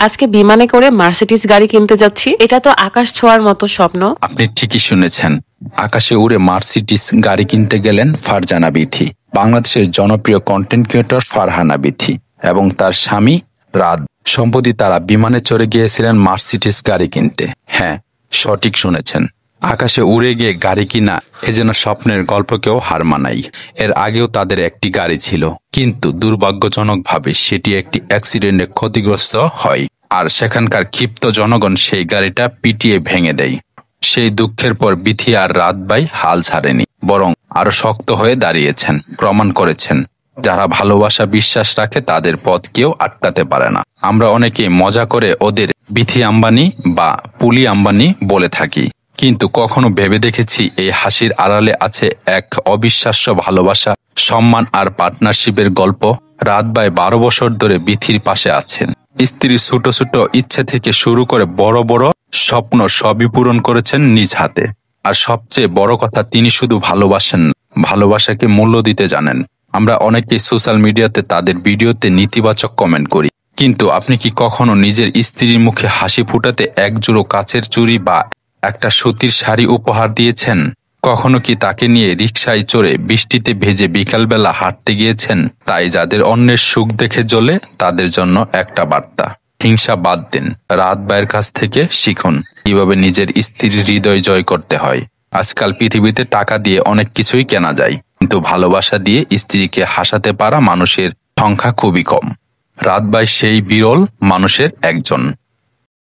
আজকে বিমানে করে মার্সিডিজ গাড়ি কিনতে যাচ্ছি। এটা তো আকাশ ছোঁয়ার মতো স্বপ্ন। আপনি ঠিকই শুনেছেন, আকাশে উড়ে মার্সিডিজ গাড়ি কিনতে গেলেন ফারজানা বিথি। বাংলাদেশের জনপ্রিয় কন্টেন্ট ক্রিয়েটর ফারহানা বিথি এবং তার স্বামী রাত। সম্প্রতি তারা বিমানে চড়ে গিয়েছিলেন মার্সিডিজ গাড়ি কিনতে। হ্যাঁ, সঠিক শুনেছেন, আকাশে উড়ে গিয়ে গাড়ি কিনা এ যেন স্বপ্নের গল্পকেও হার মানায়। এর আগেও তাদের একটি গাড়ি ছিল, কিন্তু দুর্ভাগ্যজনকভাবে সেটি একটি অ্যাক্সিডেন্টে ক্ষতিগ্রস্ত হয়, আর সেখানকার ক্ষিপ্ত জনগণ সেই গাড়িটা পিটিয়ে ভেঙে দেয়। সেই দুঃখের পর বিথি আর রাত ভাই হাল ছাড়েনি, বরং আরো শক্ত হয়ে দাঁড়িয়েছেন, প্রমাণ করেছেন যারা ভালোবাসা বিশ্বাস রাখে তাদের পথ কেউ আটকাতে পারে না। আমরা অনেকেই মজা করে ওদের বিথি আম্বানি বা পুলি আম্বানি বলে থাকি, কিন্তু কখনো ভেবে দেখেছি এই হাসির আড়ালে আছে এক অবিশ্বাস্য ভালোবাসা, সম্মান আর পার্টনারশিপের গল্প। রাত ভাই 12 বছর ধরে বিথির পাশে আছেন। স্ত্রীর ছোট ছোট ইচ্ছে থেকে শুরু করে বড় বড় স্বপ্ন সবই পূরণ করেছেন নিজ হাতে। আর সবচেয়ে বড় কথা, তিনি শুধু ভালোবাসেন না, ভালোবাসাকে মূল্য দিতে জানেন। আমরা অনেকেই সোশ্যাল মিডিয়াতে তাদের ভিডিওতে নেতিবাচক কমেন্ট করি, কিন্তু আপনি কি কখনো নিজের স্ত্রীর মুখে হাসি ফুটাতে এক জোড়ো কাচের চুড়ি বা একটা সুতির শাড়ি উপহার দিয়েছেন? কখনো কি তাকে নিয়ে রিকশায় চড়ে বৃষ্টিতে ভেজে বিকালবেলা হাঁটতে গিয়েছেন? তাই যাদের অন্যের সুখ দেখে জ্বলে তাদের জন্য একটা বার্তা, হিংসা বাদ দিন। রাত ভাইয়ের কাছ থেকে শিখুন কিভাবে নিজের স্ত্রীর হৃদয় জয় করতে হয়। আজকাল পৃথিবীতে টাকা দিয়ে অনেক কিছুই কেনা যায়, কিন্তু ভালোবাসা দিয়ে স্ত্রীকে হাসাতে পারা মানুষের সংখ্যা খুবই কম। রাত ভাই সেই বিরল মানুষের একজন।